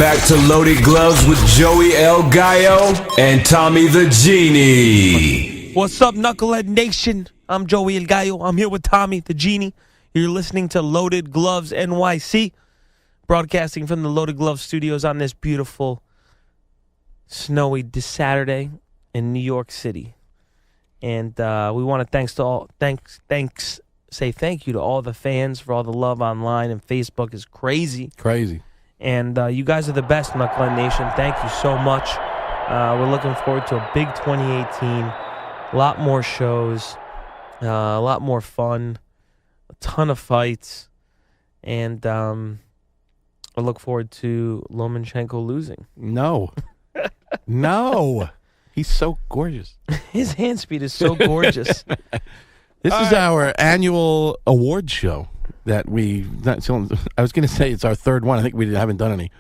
back to Loaded Gloves with Joey El Gallo and Tommy the Genie. What's up, Knucklehead Nation? I'm Joey El Gallo. I'm here with Tommy the Genie. You're listening to Loaded Gloves NYC, broadcasting from the Loaded Gloves studios on this beautiful, snowy Saturday in New York City. And we want to say thank you to all the fans for all the love online, and Facebook is crazy. And you guys are the best, Knucklehead Nation. Thank you so much. We're looking forward to a big 2018. A lot more shows, a lot more fun, a ton of fights, and I look forward to Lomachenko losing. No. He's so gorgeous. His hand speed is so gorgeous. This is our annual award show that I was going to say it's our third one. I think we haven't done any.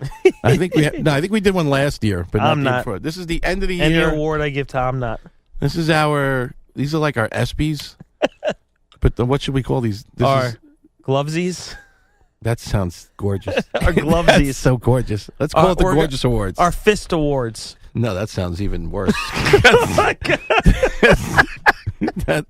I think we did one last year, but I'm not not. before. This is the end of the Any year. award I give to, I'm not. These are like our ESPYs. But what should we call these? Our Glovesies? That sounds gorgeous. Our Glovesies. That's so gorgeous. Let's call it the Gorgeous Awards. Our Fist Awards. No, that sounds even worse. Oh, my God. That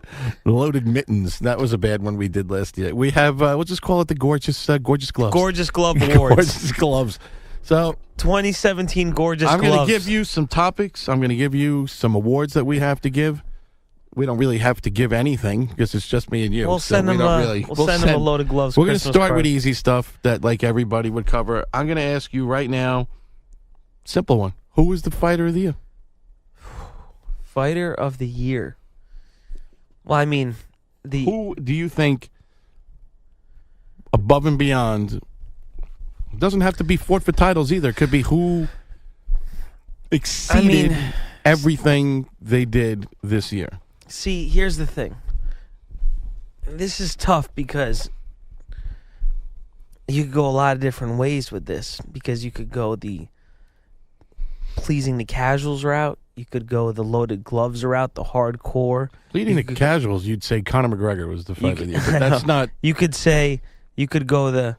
Loaded Mittens. That was a bad one we did last year. We have, we'll just call it the Gorgeous Gloves. Gorgeous Glove Awards. Gorgeous Gloves. So 2017 Gorgeous Gloves. I'm going to give you some topics. I'm going to give you some awards that we have to give. We don't really have to give anything because it's just me and you. We'll send them a Loaded Gloves. We're going to start card. with easy stuff that like everybody would cover. I'm going to ask you right now, simple one. Who was the fighter of the year? Fighter of the year. Well, I mean, who do you think above and beyond? Doesn't have to be fought for titles either. It could be who exceeded everything they did this year. See, here's the thing. This is tough because you could go a lot of different ways with this. Because you could go the pleasing the casuals route. You could go the Loaded Gloves route, the hardcore. Leading the casuals, you'd say Conor McGregor was the fighter of the year. But that's not. You could go the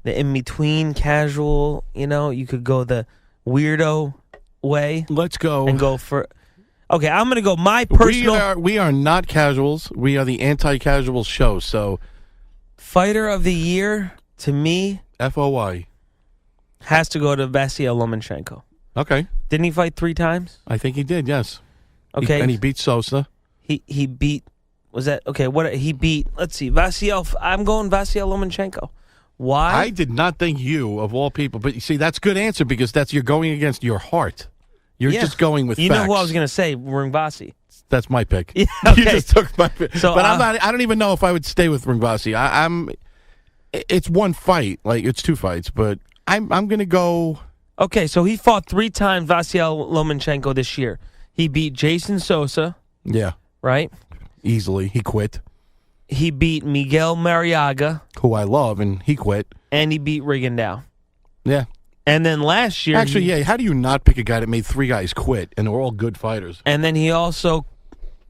in-between casual, you could go the weirdo way. Let's go. And go for... Okay, I'm going to go my personal... We are not casuals. We are the anti-casual show, so... Fighter of the year, to me... FOY. Has to go to Vasyl Lomachenko. Okay. Didn't he fight 3 times? I think he did, yes. Okay. And he beat Sosa. He beat... Was that... Okay, what... He beat... Let's see. I'm going Vasyl Lomachenko. Why? I did not think you, of all people... But you see, that's a good answer because you're going against your heart. You're just going with facts. You know who I was going to say? Ringvasi. That's my pick. Yeah, okay. You just took my pick. So, but I'm not... I don't even know if I would stay with Ringvasi. It's one fight. Like, it's 2 fights. But I'm going to go... Okay, so he fought 3 times Vasyl Lomachenko this year. He beat Jason Sosa. Yeah. Right? Easily. He quit. He beat Miguel Mariaga. Who I love, and he quit. And he beat Rigondeaux. Yeah. And then last year... Actually, how do you not pick a guy that made 3 guys quit, and they're all good fighters? And then he also,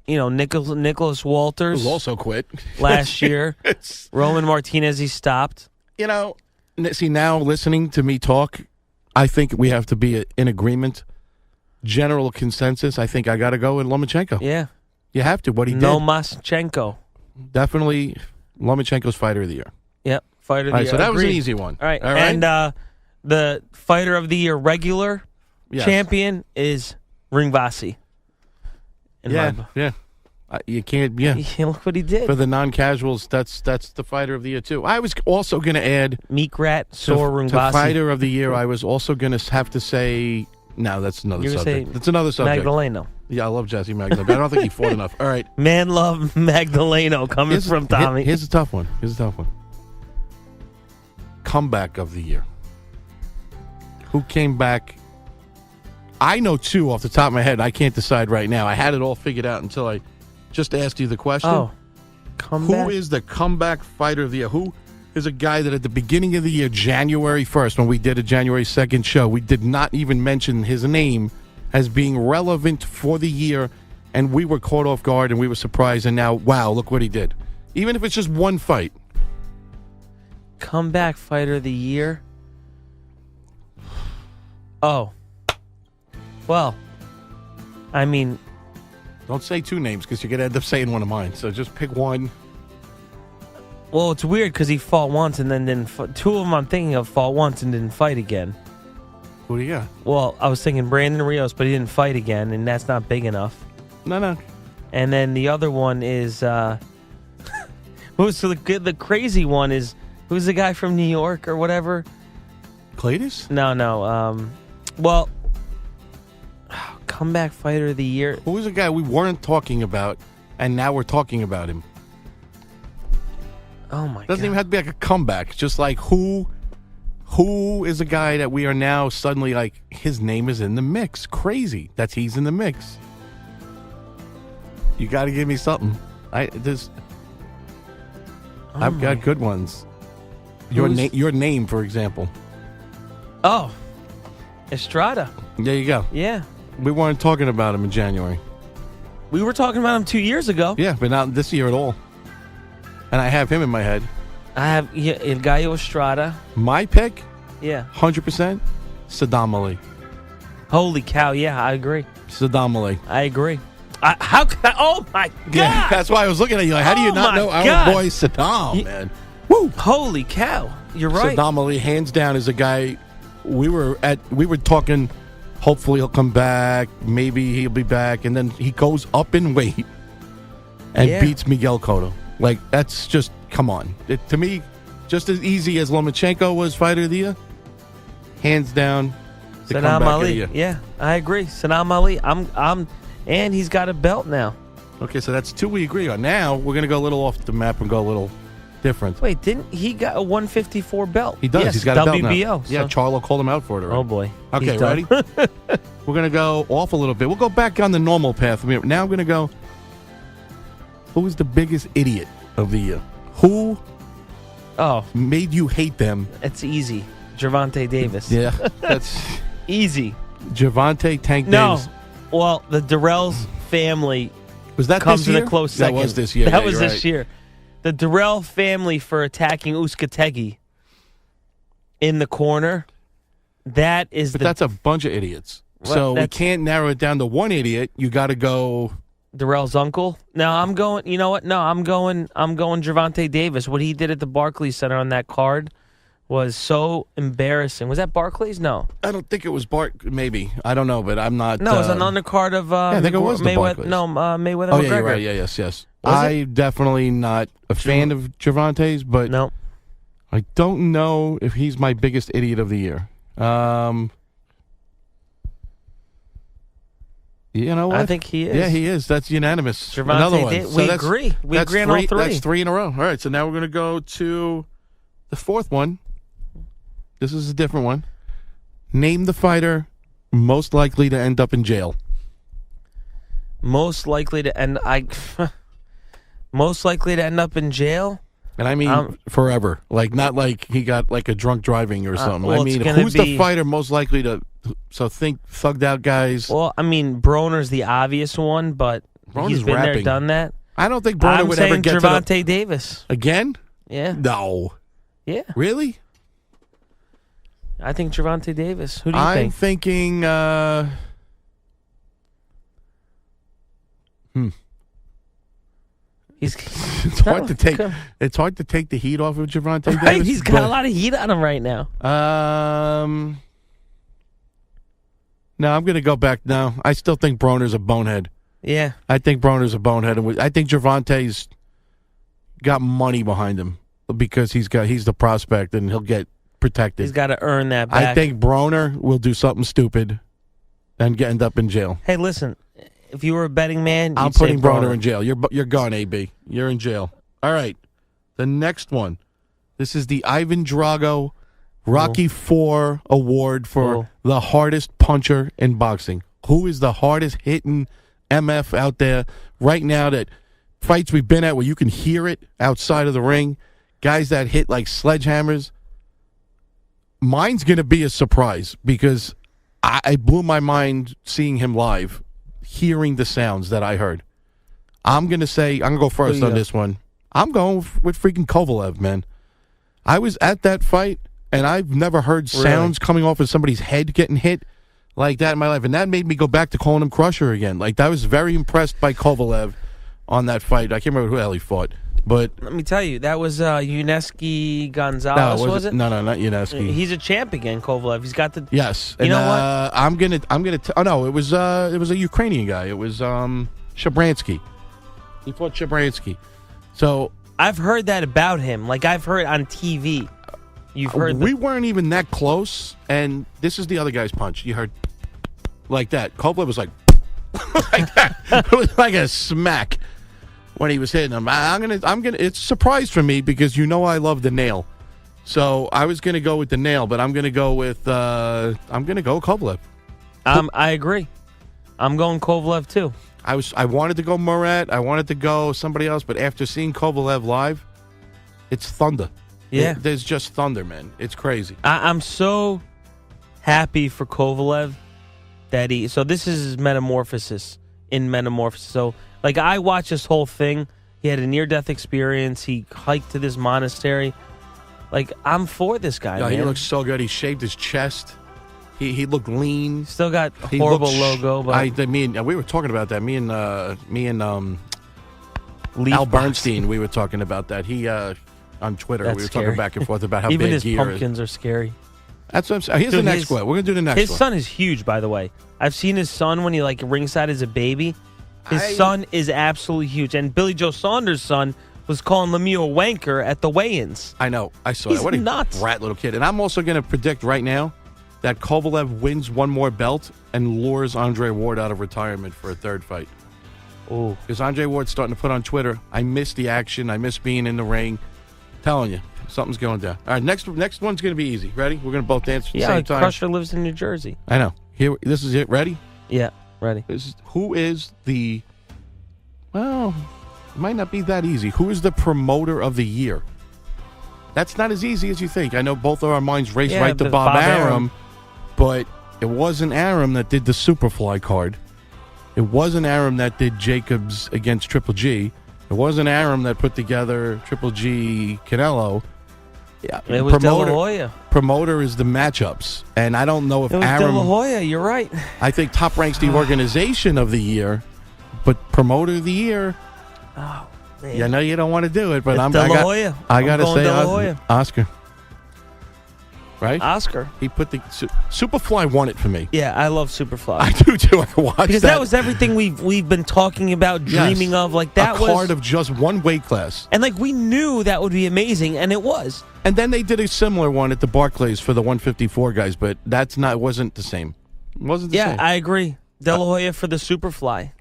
Nicholas Walters... Who also quit. Last year. Roman Martinez, he stopped. See, now listening to me talk, I think we have to be in agreement. General consensus, I think I got to go with Lomachenko. Yeah. You have to, what he did. Lomachenko. Definitely Lomachenko's fighter of the year. Yep, fighter of the year. So that was an easy one. All right. And the fighter of the year regular champion is Ringvasi. Yeah. You can't, Look what he did. For the non-casuals, that's the fighter of the year, too. I was also going to add... Meek Rat, Sor Ringvasi. To fighter of the year, I was also going to have to say... No, that's another subject. That's another subject. Magdaleno. Yeah, I love Jesse Magdaleno, but I don't think he fought enough. All right. Man love Magdaleno coming from Tommy. Here's a tough one. Comeback of the year. Who came back? I know 2 off the top of my head. I can't decide right now. I had it all figured out until I just asked you the question. Oh, comeback? Who is the comeback fighter of the year? Who is a guy that at the beginning of the year, January 1st, when we did a January 2nd show, we did not even mention his name as being relevant for the year, and we were caught off guard and we were surprised, and now, wow, look what he did. Even if it's just one fight. Comeback fighter of the year? Oh. Well, I mean, Don't say two names because you're going to end up saying one of mine. So just pick one. well, it's weird because he fought once and then didn't. Two of them I'm thinking of fought once and didn't fight again. Who do you got? Well, I was thinking Brandon Rios, but he didn't fight again, and that's not big enough. No. And then the other one is, who's the crazy one is, who's the guy from New York or whatever? Cletus? No. Well, comeback fighter of the year. Who was the guy we weren't talking about, and now we're talking about him? Oh my god! Doesn't even have to be like a comeback. It's just like who is a guy that we are now suddenly like his name is in the mix. Crazy that he's in the mix. You got to give me something. I've got good ones. Your name, for example. Oh, Estrada. There you go. Yeah, We weren't talking about him in January. we were talking about him 2 years ago. Yeah, but not this year at all. And I have him in my head. I have El Gallo Estrada. My pick, Yeah. 100%, Saddam Ali. Holy cow! Yeah, I agree. Saddam Ali. I agree. How could I? Oh my god! Yeah, that's why I was looking at you like, how do you Oh not my know our God. boy Saddam, Ye- man? Woo! Holy cow! You're right. Saddam Ali, hands down, is a guy we were talking, hopefully he'll come back, maybe he'll be back, and then he goes up in weight and Yeah. beats Miguel Cotto. Like, that's just, come on. To me, just as easy as Lomachenko was fighter of the year, hands down, the Saddam comeback of the Ali. year. Yeah, I agree. Saddam Ali. And he's got a belt now. Okay, so that's two we agree on. Now, we're going to go a little off the map and go a little different. Wait, didn't he got a 154 belt? He does. Yes, He's got a belt now. WBO. Yeah, so- Charlo called him out for it already. Oh boy. Okay, He's done. ready? We're going to go off a little bit. We'll go back on the normal path. Now I'm going to go, who is the biggest idiot of the year? Who Oh, made you hate them? it's easy. Gervonta Davis. Yeah, that's Easy. Javante Tank No. Davis. Well, the Durrell's family Was that comes this year? in a close second. That was this year. That Yeah, was you're this right. year. The Durrell family for attacking Uskategi in the corner. That is But the that's a bunch of idiots. Well, So we that's- can't narrow it down to one idiot. You got to go. Durrell's uncle. No, I'm going. You know what? No, I'm going Gervonta Davis. What he did at the Barclays Center on that card was so embarrassing. Was that Barclays? No, I don't think it was Bart. Maybe I don't know, but I'm not. no, it was an undercard of. I think it was the Mayweather. Barclays. No, Mayweather. Oh McGregor. yeah, you're right. Yeah, yes. Was I definitely not a fan of Javante's, but No, I don't know if he's my biggest idiot of the year. You know what? I think he is. Yeah, he is. That's unanimous. Gervonta Another one. Davis. We that's- agree. We that's agree on all three. That's three in a row. All right, so now we're going to go to the fourth one. This is a different one. Name the fighter most likely to end up in jail. Most likely to end. Most likely to end up in jail. And I mean forever. Like, not like he got like a drunk driving or something. well, I mean, it's gonna who's the be- fighter most likely to... So think thugged out guys. Well, I mean, Broner's the obvious one, but Broner's he's been there, rapping. done that. I don't think Broner I'm would saying ever get Gervonta to the... Davis. Again? Yeah, No. yeah. Really? I think Gervonta Davis. Who do you I'm think? thinking... He's It's hard to take. come- It's hard to take the heat off of Gervonta Right? Davis. He's got a lot of heat on him right now. No, I'm going to go back. No, I still think Broner's a bonehead. Yeah, I think Broner's a bonehead, and I think Gervonta's got money behind him because he's the prospect and he'll get protected. he's got to earn that back. I think Broner will do something stupid and end up in jail. Hey, listen. If you were a betting man, I'm you'd say putting Broner in jail. You're gone, AB. You're in jail. All right. The next one. This is the Ivan Drago Rocky IV award for Cool. the hardest puncher in boxing. Who is the hardest hitting MF out there right now that fights we've been at where you can hear it outside of the ring? Guys that hit like sledgehammers. Mine's going to be a surprise because I blew my mind seeing him live, hearing the sounds that I heard. I'm going to go first you on go? this one. I'm going with freaking Kovalev, man. I was at that fight. and I've never heard Really? sounds coming off of somebody's head getting hit like that in my life. And that made me go back to calling him Crusher again. Like, I was very impressed by Kovalev on that fight. I can't remember who the hell he fought. But Let me tell you, that was Yuneski Gonzalez, was it? No, not Yuneski. He's a champ again, Kovalev. He's got the... Yes. You And, know what? I'm gonna. Oh no, it was a Ukrainian guy. It was Shabransky. He fought Shabransky. So I've heard that about him. Like, I've heard on TV. You've heard we weren't even that close. And this is the other guy's punch. You heard like that. Kovalev was like like that. It was like a smack when he was hitting him. I'm gonna. It's a surprise for me because you know I love the nail. So I was gonna go with the nail, but I'm gonna go with Kovalev. I agree. I'm going Kovalev, too. I wanted to go Murat. I wanted to go somebody else, but after seeing Kovalev live, it's thunder. Yeah. There's just thunder, man. It's crazy. I'm so happy for Kovalev that he... So this is his metamorphosis in Metamorphosis. So, like, I watched this whole thing. He had a near-death experience. He hiked to this monastery. Like, I'm for this guy, Yeah, man. he looks so good. He shaved his chest. He looked lean. Still got a He horrible looked logo, but we were talking about that. Me and Leaf Al boxing. Bernstein, we were talking about that. He on Twitter, That's we were scary. talking back and forth about how Even bad his gear pumpkins are scary. is. That's what I'm saying. Here's Dude, the next one. We're gonna do the next His one. son is huge, by the way. I've seen his son when he like ringside as a baby. His son is absolutely huge. And Billy Joe Saunders' son was calling Lemieux a wanker at the weigh-ins. I know. I saw He's that. What a nuts. rat little kid. And I'm also going to predict right now that Kovalev wins one more belt and lures Andre Ward out of retirement for a third fight. Oh, Because Andre Ward's starting to put on Twitter, I miss the action. I miss being in the ring. Telling you, something's going down. All right, next one's going to be easy. Ready? We're going to both dance at the yeah, same like time. Crusher lives in New Jersey. I know. Here, this is it. Ready? Yeah, ready. Who is the... Well, it might not be that easy. Who is the promoter of the year? That's not as easy as you think. I know both of our minds race Yeah, right to the Bob Bob Arum, Arum. but it wasn't Arum that did the Superfly card. It wasn't Arum that did Jacobs against Triple G. It wasn't Arum that put together Triple G Canelo. Yeah, It was De La Hoya. promoter is the matchups, and I don't know if It was De La Arum. Hoya. You're right. I think Top Rank's the organization of the year, but promoter of the year. Oh, man. Yeah, I know you don't want to do it, but It's I De La got Hoya. I I'm got to going say De La Hoya. Oscar. Right? Oscar. He put the Superfly won it for me. Yeah, I love Superfly. I do too. I watched because that was everything we've been talking about, dreaming Yes. of. Like that a was card of just one weight class. and like we knew that would be amazing, and it was. And then they did a similar one at the Barclays for the 154 guys, but wasn't the same. It wasn't the Yeah, same. I agree. De La Hoya for the Superfly.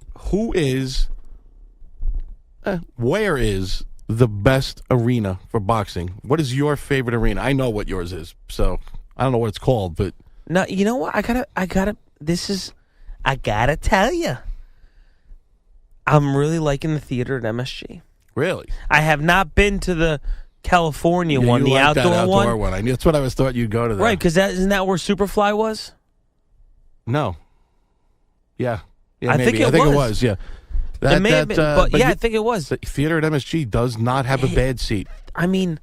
Where is the best arena for boxing? What is your favorite arena? I know what yours is, so I don't know what it's called, but Now you know what I gotta. I gotta tell you, I'm really liking the theater at MSG. really, I have not been to the California Yeah, one, you the like that outdoor one, I knew that's what I was thought you'd go to. That. right? Because isn't that where Superfly was? No. Yeah. I maybe. think it it was. was. Yeah. It may have been, but yeah, I think it was. The theater at MSG does not have a bad seat. I mean,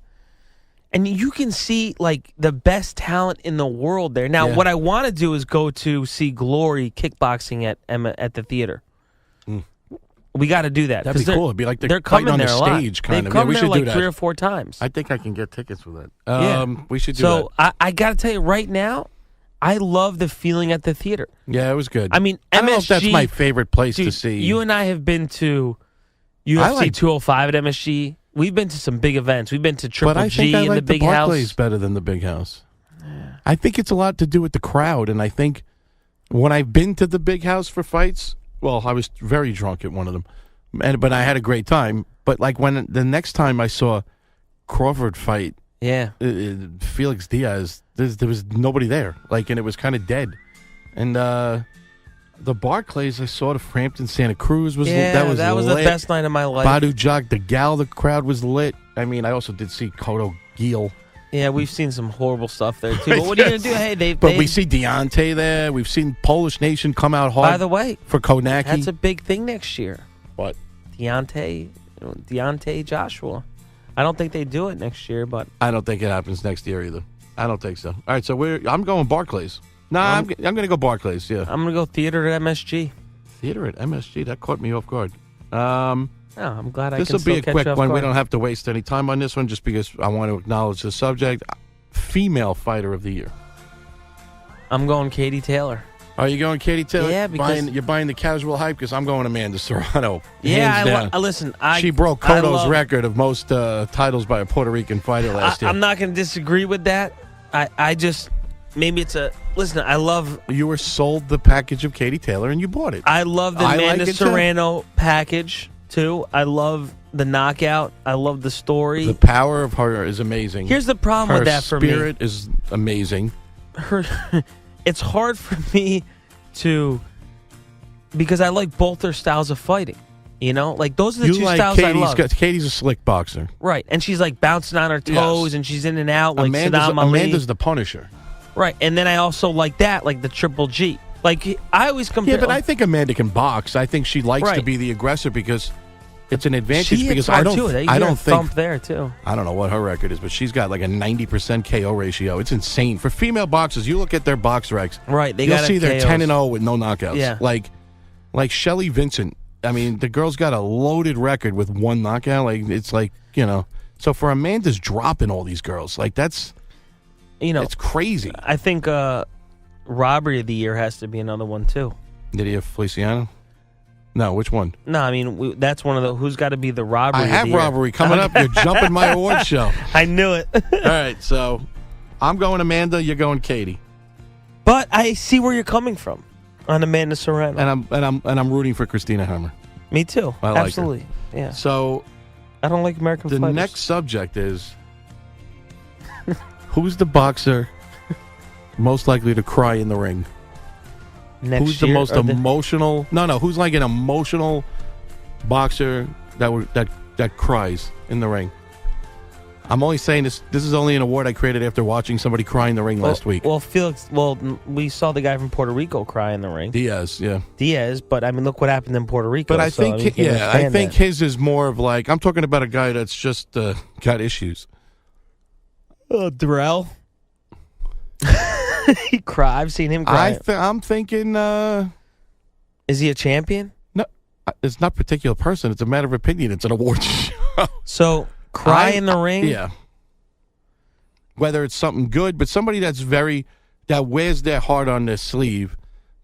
and you can see like the best talent in the world there. Now, Yeah. what I want to do is go to see Glory kickboxing at the theater. We got to do that. That'd be 'cause they're- cool. It'd be like they're they're coming on there the a lot. stage, kind They've of. come Yeah, we there should like do that. 3 or 4 times. I think I can get tickets for that. Yeah. We should do So that. I got to tell you right now, I love the feeling at the theater. Yeah, it was good. I mean, I don't know if that's MSG my favorite place to Dude, see. you and I have been to UFC like- 205 at MSG. We've been to some big events. We've been to Triple but I G think I in like the big Barclays house. better than the big house. I think it's a lot to do with the crowd, and I think when I've been to the big house for fights, well, I was very drunk at one of them, but I had a great time. But like when the next time I saw Crawford fight Yeah. Felix Diaz, there was nobody there, and it was kind of dead. And the Barclays, I saw the Frampton Santa Cruz was Yeah, that was the lit. best night of my life. Badu Jog the Gal, the crowd was lit. I mean, I also did see Kodo Gil. Yeah, we've seen some horrible stuff there too. But what are you gonna do? Hey, But we see Deontay there. We've seen Polish Nation come out hard By the way, for Konaki. that's a big thing next year. What? Deontay Joshua. I don't think they do it next year, but I don't think it happens next year either. I don't think so. All right, so I'm going Barclays. Nah, I'm going to go Barclays, yeah. I'm going to go theater at MSG. Theater at MSG, that caught me off guard. Oh, I'm glad I can This will still be a catch quick you off one. We guard. don't have to waste any time on this one just because I want to acknowledge the subject. Female Fighter of the Year. I'm going Katie Taylor. Are you going Katie Taylor? Yeah, because... You're buying the casual hype because I'm going Amanda Serrano. Yeah, hands down. listen. She broke Cotto's record of most titles by a Puerto Rican fighter last year. I'm not going to disagree with that. I just... Maybe it's a... Listen, I love... You were sold the package of Katie Taylor and you bought it. I love the I Amanda like it, too. Serrano package, too. I love the knockout. I love the story. The power of her is amazing. Here's the problem with that for me. Her spirit is amazing. It's hard for me to... Because I like both their styles of fighting. You know? Like, those are the two styles I love. Katie's a slick boxer. Right. And she's, like, bouncing on her toes, Yes. and she's in and out, like Amanda's, Saddam Ali. Amanda's the Punisher. Right. And then I also like that, like the Triple G. Like, I always compare... Yeah, but I think Amanda can box. I think she likes to be the aggressor because it's an advantage. She because hits I hard, don't, too. I don't think thump there, too. I don't know what her record is, but she's got like a 90% KO ratio. It's insane for female boxers. You look at their box recs, right? You'll see they're 10-0 with no knockouts. Yeah, like Shelly Vincent. I mean, the girl's got a loaded record with one knockout. Like it's like So for Amanda's dropping all these girls, like that's it's crazy. I think robbery of the year has to be another one too. Lydia Feliciano. No, which one? No, I mean that's one of the. Who's got to be the robbery? I have of the robbery year. coming up. You're jumping my award show. I knew it. All right, so I'm going Amanda. You're going Katie. But I see where you're coming from on Amanda Serrano, and I'm rooting for Christina Hammer. Me too. I like Absolutely. her. Yeah. So I don't like American The fighters. next subject is who's the boxer most likely to cry in the ring? Who's the most emotional? No. Who's like an emotional boxer that cries in the ring? I'm only saying this. This is only an award I created after watching somebody cry in the ring last week. Well, Felix. Well, we saw the guy from Puerto Rico cry in the ring. Diaz, yeah. Diaz, but I mean, look what happened in Puerto Rico. But I think, I think his is more of like I'm talking about a guy that's just got issues. Darrell. He cried. I've seen him cry. I'm thinking. Is he a champion? No, it's not a particular person. It's a matter of opinion. It's an award show. So cry in the ring. Yeah. Whether it's something good, but somebody that wears their heart on their sleeve.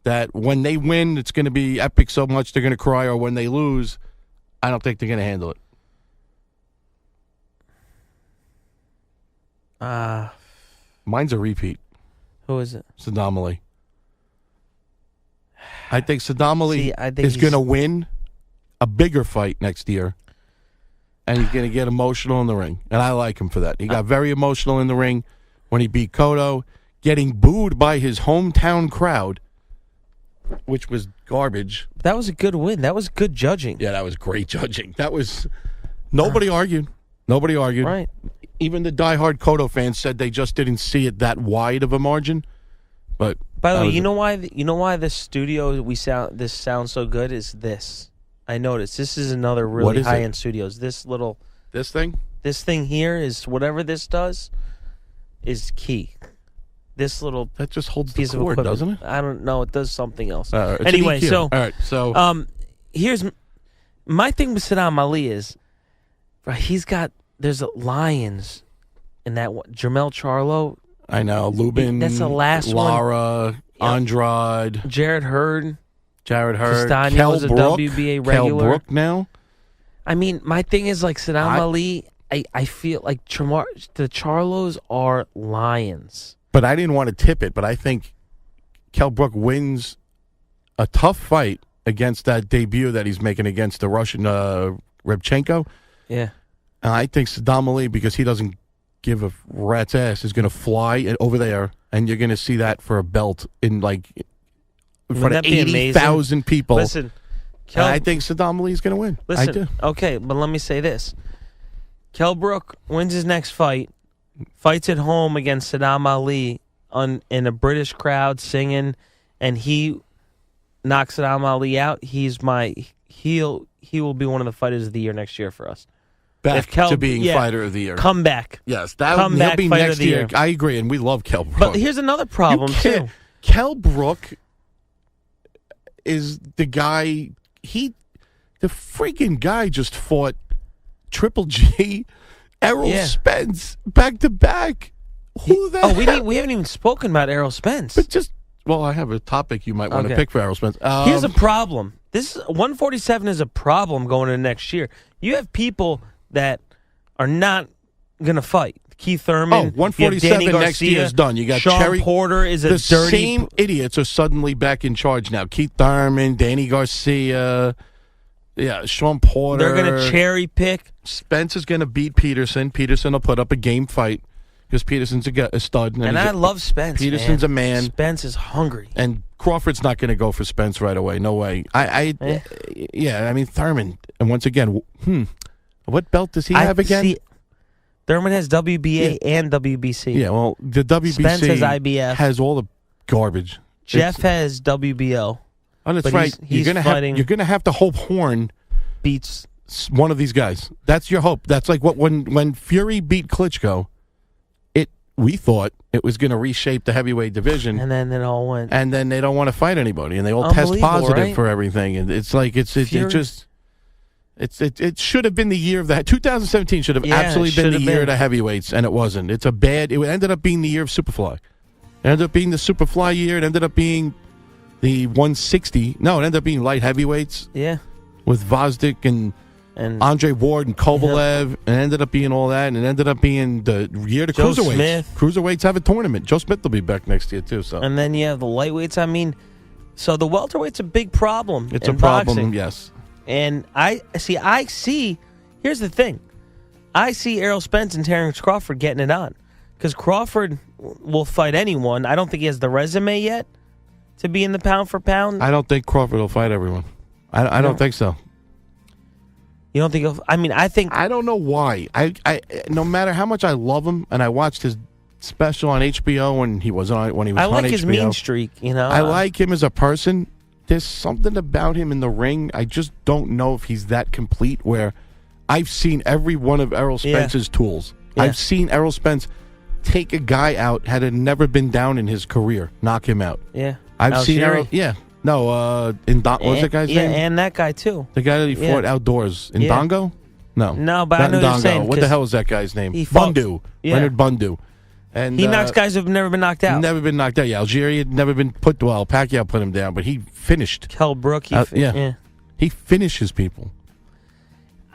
That when they win, it's going to be epic so much they're going to cry, or when they lose, I don't think they're going to handle it. Mine's a repeat. Who is it? Saddam Ali. I think Saddam Ali think is going to win a bigger fight next year, and he's going to get emotional in the ring, and I like him for that. He got very emotional in the ring when he beat Cotto, getting booed by his hometown crowd, which was garbage. That was a good win. That was good judging. Yeah, that was great judging. That was nobody argued. Nobody argued. Right. Even the diehard Cotto fans said they just didn't see it that wide of a margin. But by the way, you know why this studio this sounds so good is this. I noticed this is another really high end studios. This thing here is whatever this does is key. This little that just holds piece the of cord, equipment, doesn't it? I don't know. It does something else. Anyway, so all right, so here's my thing with Saddam Ali is there's lions in that one. Jermell Charlo. I know Lubin. That's the last Lara, one. Andrade, Jared Hurd. Castaño was a WBA regular. Kell Brook now. I mean, my thing is like Saddam Ali. I feel like the Charlos are lions. But I didn't want to tip it. But I think Kell Brook wins a tough fight against that debut that he's making against the Russian Rebchenko. Yeah. And I think Saddam Ali, because he doesn't give a rat's ass, is going to fly over there, and you're going to see that for a belt in front of 80,000 people. Listen, I think Saddam Ali is going to win. Listen, I do. Okay, but let me say this. Kell Brook wins his next fight, fights at home against Saddam Ali in a British crowd singing, and he knocks Saddam Ali out. He will be one of the fighters of the year next year for us. back If to being fighter of the year. Come back. Yes, Come he'll back be fighter next of the year. year. I agree, and we love Kell Brook. But here's another problem, too. Kell Brook is the guy. The freaking guy just fought Triple G, Errol Spence back to back. Who the hell? We haven't even spoken about Errol Spence. But I have a topic you might want to pick for Errol Spence. Here's a problem. 147 is a problem going into next year. You have people that are not going to fight. Keith Thurman. 147 next year is done. You got Sean Cherry Porter is a the dirty. same idiots are suddenly back in charge now. Keith Thurman, Danny Garcia, Sean Porter. They're going to cherry pick. Spence is going to beat Peterson. Peterson will put up a game fight because Peterson's a stud. And I love Spence. Peterson's a man. Spence is hungry. And Crawford's not going to go for Spence right away. No way. I mean Thurman. And once again, what belt does he have again? See, Thurman has WBA and WBC. Yeah, well, the WBC Spence has IBF. has all the garbage. Jeff has WBO. Oh, that's but right. He's you're gonna have to hope Horn beats one of these guys. That's your hope. That's like when Fury beat Klitschko. We thought it was going to reshape the heavyweight division, and then it all went. And then they don't want to fight anybody, and they all test positive for everything. And it's like it should have been the year of that. 2017 should have absolutely been the year of the heavyweights, and it wasn't. It ended up being the year of Superfly. It ended up being the Superfly year. It ended up being the 160. No, it ended up being light heavyweights. Yeah, with Vosdik and Andre Ward and Kovalev, and ended up being all that, and it ended up being the year to Joe cruiserweights. Smith. Cruiserweights have a tournament. Joe Smith will be back next year too. So, and then you have the lightweights. I mean, so the welterweight's a big problem. It's in a problem, boxing. yes. And I see. Here's the thing: I see Errol Spence and Terrence Crawford getting it on, because Crawford will fight anyone. I don't think he has the resume yet to be in the pound for pound. I don't think Crawford will fight everyone. I don't think so. You don't think he'll? I mean, I think. I don't know why. I no matter how much I love him, and I watched his special on HBO when he was on I like his HBO. mean streak. You know, I like him as a person. There's something about him in the ring. I just don't know if he's that complete. Where I've seen every one of Errol Spence's tools. Yeah. I've seen Errol Spence take a guy out had it never been down in his career, knock him out. Yeah, I've seen Errol. Yeah. No, what's that guy's name? Yeah, and that guy too. The guy that he fought outdoors. Ndongo? No, but I know what you're saying. What the hell is that guy's name? Bundu. Yeah. Leonard Bundu. And he knocks guys who've never been knocked out. Never been knocked out. Yeah, Algeria had never been put. Well, Pacquiao put him down, but he finished. Kell Brook. He finishes people.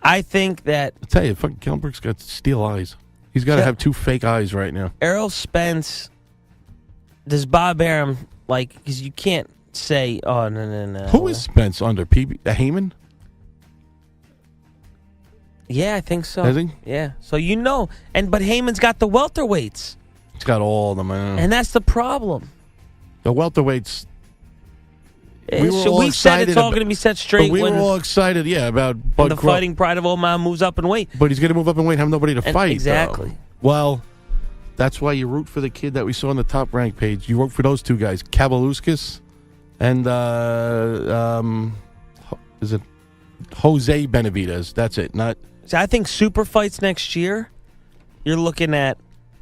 I think that. I tell you, fucking Kell Brook's got steel eyes. He's got to have two fake eyes right now. Errol Spence. Does Bob Arum because you can't say, oh no. Who is Spence under? Heyman? Yeah, I think so. Is he? Yeah. So but Heyman's got the welterweights. He's got all the man. And that's the problem. The welterweights. We said it's all going to be set straight. We were all excited, about Bud the fighting pride of Oman moves up in weight. But he's going to move up in weight and have nobody to fight. Exactly. Though. Well, that's why you root for the kid that we saw on the Top Rank page. You root for those two guys, Kabaluskas and is it Jose Benavidez? That's it. See, I think super fights next year. You're looking at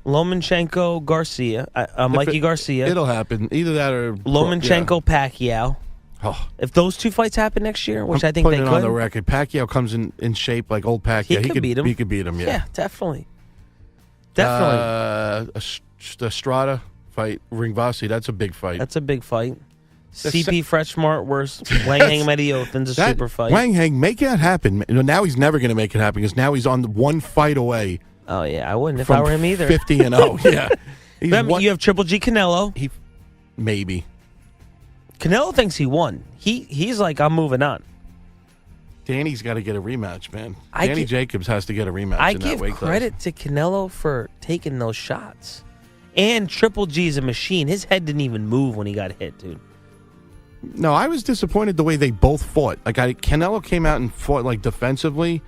Lomachenko Garcia, Mikey Garcia. It'll happen. Either that or Lomachenko Pacquiao. Oh. If those two fights happen next year, which I think they could, on the record, Pacquiao comes in shape like old Pacquiao. He could beat him. He could beat him. Yeah, definitely. Estrada fight Ringvasi. That's a big fight. That's a big fight. CP Freshmart versus Wang Hang Mediothan's a super fight. Wang Hang, make that happen. Now he's never going to make it happen because now he's on one fight away. Oh yeah, I wouldn't if I were him either. 50-0. Yeah. You have Triple G Canelo. Maybe. Canelo thinks he won. He's like, I'm moving on. Danny's got to get a rematch, man. Danny Jacobs has to get a rematch. I give credit to Canelo for taking those shots. And Triple G's a machine. His head didn't even move when he got hit, dude. No, I was disappointed the way they both fought. Canelo came out and fought defensively,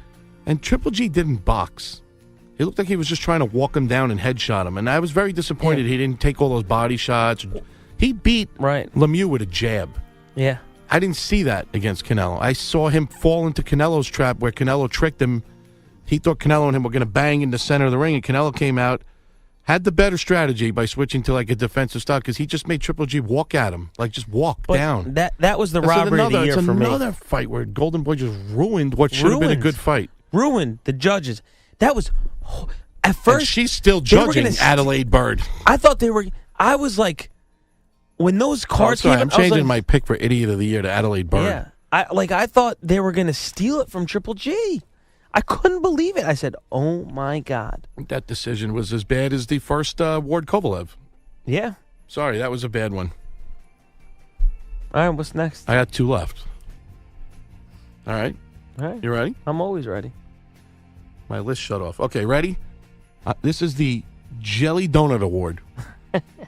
and Triple G didn't box. It looked like he was just trying to walk him down and headshot him, and I was very disappointed he didn't take all those body shots. He beat Lemieux with a jab. Yeah. I didn't see that against Canelo. I saw him fall into Canelo's trap where Canelo tricked him He thought Canelo and him were going to bang in the center of the ring, and Canelo came out, had the better strategy by switching to like a defensive style because he just made Triple G walk at him, like just walk But down. that was the robbery of the year it's for me. another fight where Golden Boy just ruined what should have been a good fight. Ruined the judges. That was at And first. she's still they were judging gonna Adelaide Bird. I thought they were. I was like, when those cards Sorry, came I'm out, I was changing like, my pick for Idiot of the Year to Adelaide Bird. Yeah, I thought they were going to steal it from Triple G. I couldn't believe it. I said, "Oh my god!" That decision was as bad as the first Ward Kovalev. Yeah. Sorry, that was a bad one. All right. What's next? I got 2 left. All right, All right. you ready? I'm always ready. My list shut off. Okay, ready? This is the Jelly Donut Award.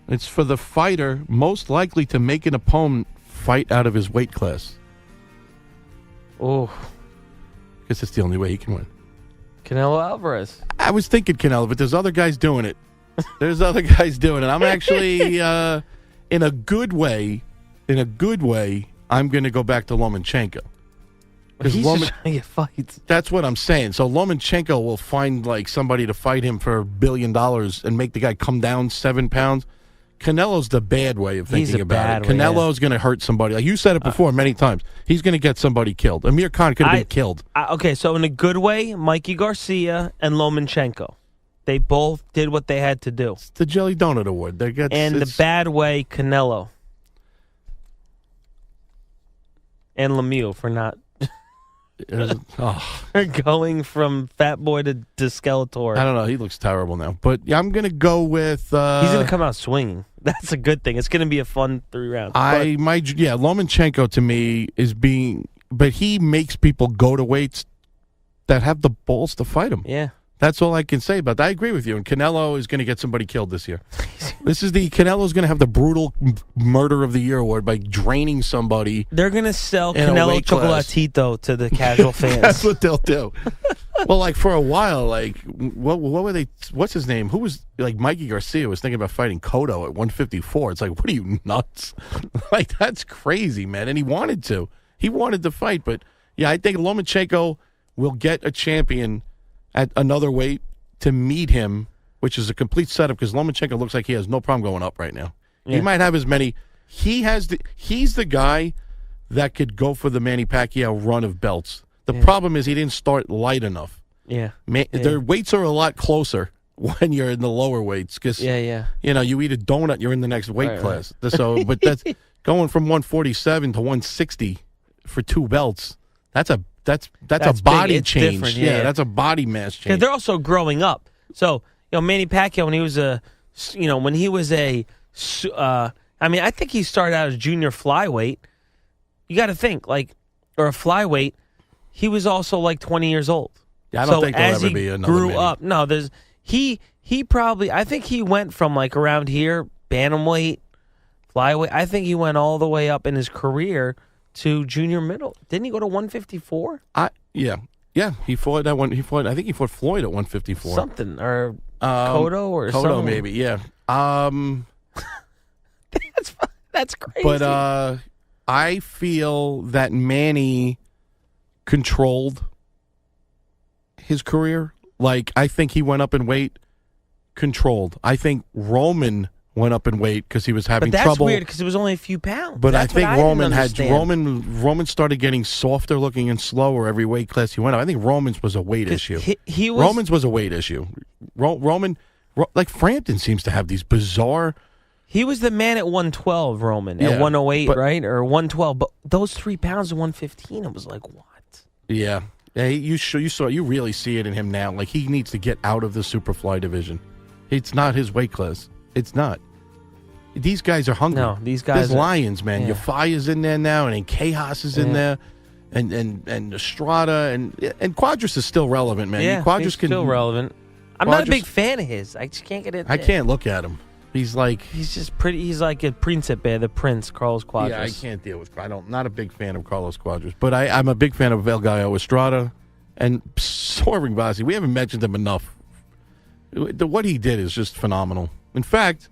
It's for the fighter most likely to make an opponent fight out of his weight class. Oh, Because it's the only way he can win. Canelo Alvarez. I was thinking Canelo, but there's other guys doing it. I'm actually, in a good way, I'm going to go back to Lomachenko. He's just trying to get fights. That's what I'm saying. So Lomachenko will find like somebody to fight him for $1 billion and make the guy come down 7 pounds. Canelo's the bad way of thinking about it. Canelo's going to hurt somebody. Like you said it before many times. He's going to get somebody killed. Amir Khan could have been killed. Okay, so in a good way, Mikey Garcia and Lomachenko. They both did what they had to do. It's the Jelly Donut Award. The bad way, Canelo. And Lemieux for not going from fat boy to Skeletor. I don't know. He looks terrible now. But yeah, I'm going to go with... He's going to come out swinging. That's a good thing. It's going to be a fun 3 rounds. Lomachenko to me is being... But he makes people go to weights that have the balls to fight him. Yeah. That's all I can say about that. I agree with you. And Canelo is going to get somebody killed this year. Canelo's going to have the brutal murder of the year award by draining somebody. They're going to sell in a Canelo weight class. Chocolatito to the casual fans. That's what they'll do. Well, like for a while, like what were they? What's his name? Who was like Mikey Garcia was thinking about fighting Cotto at 154. It's like, what are you nuts? Like that's crazy, man. And he wanted to. He wanted to fight, but yeah, I think Lomachenko will get a champion at another weight to meet him, which is a complete setup because Lomachenko looks like he has no problem going up right now. Yeah. He might have as many. He's the guy that could go for the Manny Pacquiao run of belts. The problem is he didn't start light enough. Yeah. Their weights are a lot closer when you're in the lower weights because you eat a donut, you're in the next weight class. Right. So, but that's going from 147 to 160 for 2 belts. That's a body change. Yeah, that's a body mass change. They're also growing up. So, Manny Pacquiao, when he was I think he started out as junior flyweight. You got to think, or a flyweight, he was also like 20 years old. Yeah, I don't think there'll ever be another grew Manny. up. No, he probably, I think he went from like around here, bantamweight, flyweight. I think he went all the way up in his career to junior middle. Didn't he go to 154? Yeah. He fought that one. I think he fought Floyd at 154. Something or Cotto or something. Cotto maybe. Yeah. That's crazy. But I feel that Manny controlled his career. Like I think he went up in weight, controlled. I think Roman went up in weight because he was having trouble. But that's weird because it was only a few pounds. But that's I think Roman started getting softer looking and slower every weight class he went up. I think Roman's was a weight issue. Roman's was a weight issue. Like Frampton seems to have these bizarre. He was the man at 112, Roman, at 108, right? Or 112. But those 3 pounds at 115, it was like, what? Yeah. You really see it in him now. Like he needs to get out of the Superfly division. It's not his weight class. It's not. These guys are hungry. No, these guys There's lions, man. Yeah. Yafaya's in there now, and Chaos is in there, and Estrada, and Quadras is still relevant, man. Yeah, Quadras he's still relevant. I'm not a big fan of his. I just can't get it. I can't look at him. He's just pretty. He's like a Principe, the Prince, Carlos Quadras. Yeah, I can't deal with. Not a big fan of Carlos Quadras, but I'm a big fan of El Gallo Estrada and Soren Vasi. We haven't mentioned him enough. What he did is just phenomenal. In fact,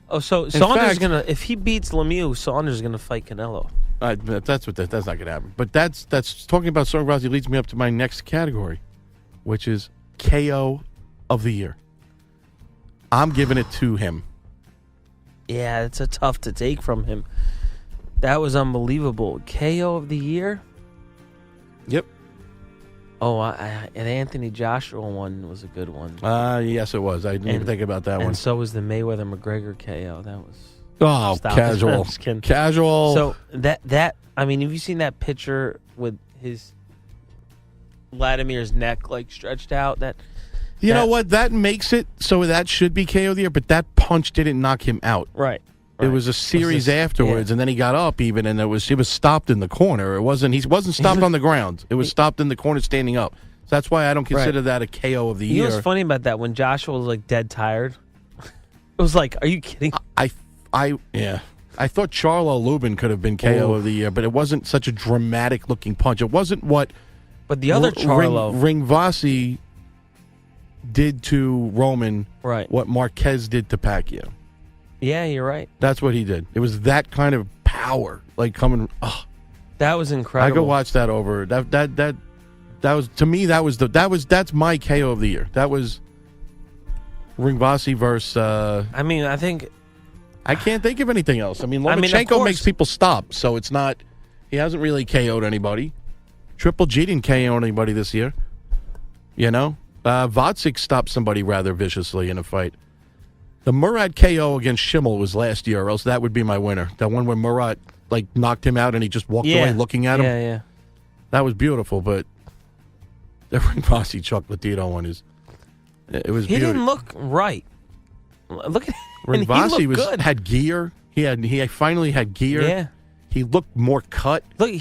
Saunders gonna, if he beats Lemieux, Saunders is gonna fight Canelo. That's not gonna happen. But that's talking about Soren Vasi leads me up to my next category. which is KO of the year. I'm giving it to him. Yeah, it's a tough to take from him. That was unbelievable. KO of the year? Yep. Oh, an Anthony Joshua one was a good one. Yes, it was. I didn't even think about that one. And so was the Mayweather-McGregor KO. That was... Oh, Stop. casual. I'm just kidding. Casual. So that I mean, have you seen that picture with his Vladimir's neck like stretched out? You know what? That makes it so that should be KO of the year, but that punch didn't knock him out. Right. It was a series afterwards, and then he got up even, and it was stopped in the corner. He wasn't stopped on the ground. It was stopped in the corner standing up. So that's why I don't consider that a KO of the year. You know what's funny about that? When Joshua was like dead tired, it was like, are you kidding? I thought Charlo Lubin could have been KO of the year, but it wasn't such a dramatic looking punch. It wasn't what But the other Charlo, Ringvasi did to Roman, right? what Marquez did to Pacquiao. Yeah, you're right. That's what he did. It was that kind of power, like coming. Oh, that was incredible. I go watch that over. That was, to me, that's my KO of the year. That was Ringvasi versus. I mean, I think I can't think of anything else. I mean, of Lomachenko course. makes people stop, so it's not. He hasn't really KO'd anybody. Triple G didn't KO anybody this year. You know, Vodzik stopped somebody rather viciously in a fight. The Murat KO against Schimmel was last year, or else that would be my winner. That one where Murat like knocked him out and he just walked away looking at him. Yeah. That was beautiful, but the Ringvasi Chocolatito one is. It was. He didn't look right. Look at Ringvasi had gear. He finally had gear. Yeah. He looked more cut. Look,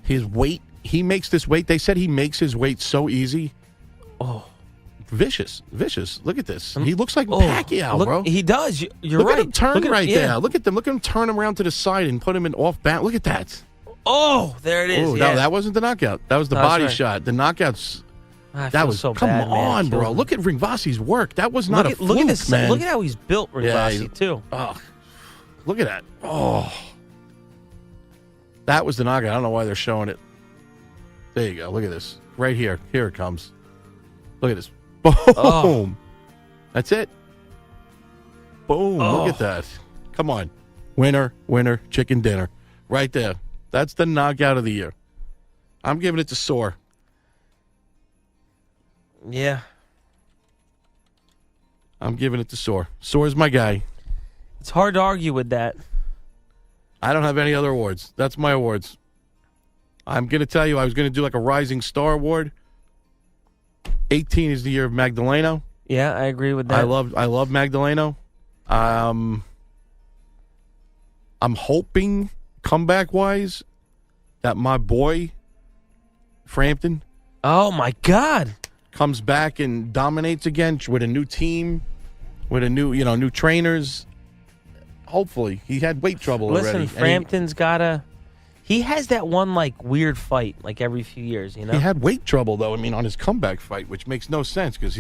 his weight. He makes this weight. They said he makes his weight so easy. Oh, vicious. Look at this. He looks like Pacquiao, bro. He does. You're look right. At him turn right yeah. there. Look at them. Look at him turn him around to the side and put him in off balance. Look at that. Oh, there it is. Ooh, yeah. No, that wasn't the knockout. That was the That's body right. shot. The knockouts. I That feel was so come bad, on, man. bro. Look at Ringvasi's work. That was not a fluke, look at this, man. Look at how he's built, Ringvasi, too. Oh, look at that. Oh, that was the knockout. I don't know why they're showing it. There you go. Look at this. Right here. Here it comes. Look at this. Boom. Oh. That's it. Boom. Look at that. Come on. Winner, chicken dinner. Right there. That's the knockout of the year. I'm giving it to Soar. Yeah. I'm giving it to Soar. Soar's my guy. It's hard to argue with that. I don't have any other awards. That's my awards. I'm going to tell you, I was going to do like a Rising Star Award. 18 is the year of Magdaleno. Yeah, I agree with that. I love Magdaleno. I'm hoping, comeback-wise, that my boy, Frampton, Oh, my God. comes back and dominates again with a new team, with a new trainers. Hopefully. He had weight trouble already. Listen, and Frampton's got to... He has that one, like, weird fight, like, every few years, you know? He had weight trouble, though, on his comeback fight, which makes no sense because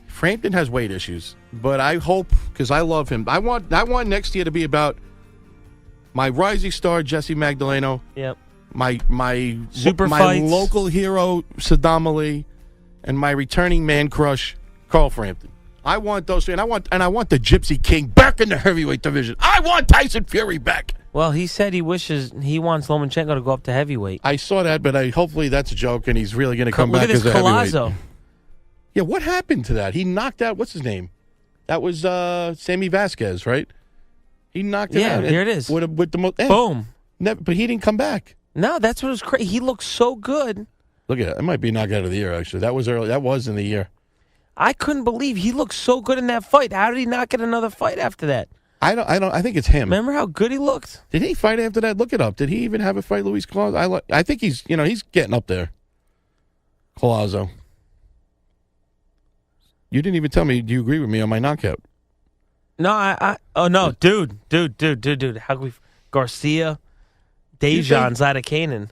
Frampton has weight issues. But I hope, because I love him, I want next year to be about my rising star, Jesse Magdaleno, Yep. my Super my fights. local hero, Saddam Ali, and my returning man crush, Carl Frampton. I want those three, and I want the Gypsy King back in the heavyweight division. I want Tyson Fury back. Well, he said he wants Lomachenko to go up to heavyweight. I saw that, but hopefully that's a joke, and he's really going to come Look back at this as a heavyweight. Collazo. Yeah, what happened to that? He knocked out, what's his name? That was Sammy Vasquez, right? He knocked him out. Yeah, here it is. With the Boom. but he didn't come back. No, that's what was crazy. He looked so good. Look at it. It might be knockout of the year, actually. That was early. That was in the year. I couldn't believe he looked so good in that fight. How did he not get another fight after that? I think it's him. Remember how good he looked? Did he fight after that? Look it up. Did he even have a fight, Luis Collazo? I think he's getting up there. Collazo. You didn't even tell me. Do you agree with me on my knockout? No, no, dude. How can we? Garcia, Dejan Zadakainen.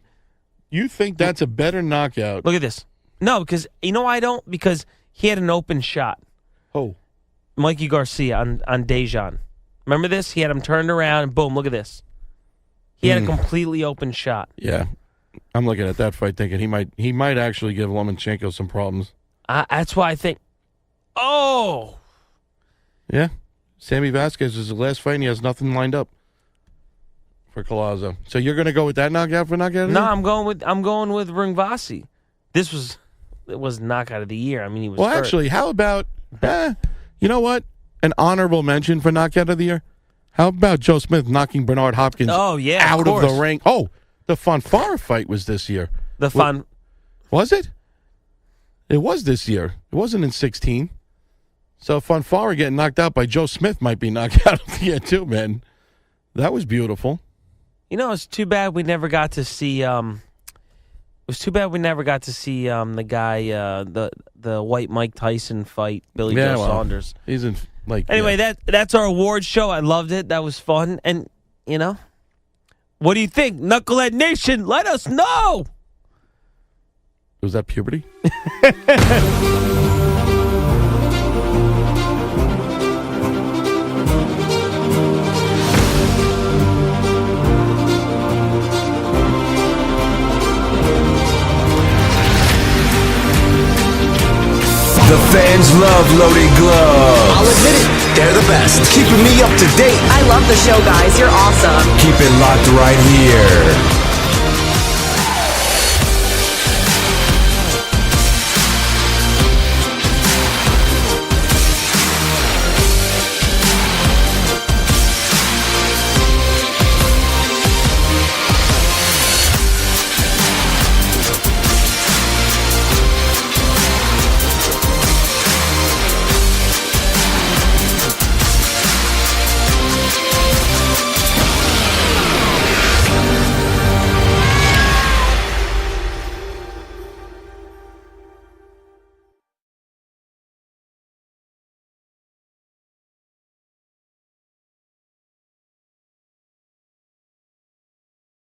You think that's a better knockout? Look at this. No, because I don't. Because he had an open shot. Oh, Mikey Garcia on Dejan. Remember this? He had him turned around and boom, look at this. He had a completely open shot. yeah. I'm looking at that fight thinking he might actually give Lomachenko some problems. That's why I think. Oh, Yeah. Sammy Vasquez is his last fight, and he has nothing lined up for Collazo. So you're going to go with that knockout for knockout? no, I'm going with Ringvasi. It was knockout of the year. I mean, he was. Well, hurt. actually, how about, you know what? An honorable mention for knockout of the year? How about Joe Smith knocking Bernard Hopkins out of the ring? Oh, the Fonfara fight was this year. Was it? It was this year. It wasn't in 16. So Fonfara getting knocked out by Joe Smith might be knockout of the year too, man. That was beautiful. You know, it's too bad we never got to see. It was too bad we never got to see the guy, the white Mike Tyson fight, Billy Joe Saunders. He's in Anyway, that's our awards show. I loved it. That was fun. And what do you think, Knucklehead Nation? Let us know. Was that puberty? The fans love Loaded Gloves. I'll admit it, they're the best. Keeping me up to date. I love the show, guys. You're awesome. Keep it locked right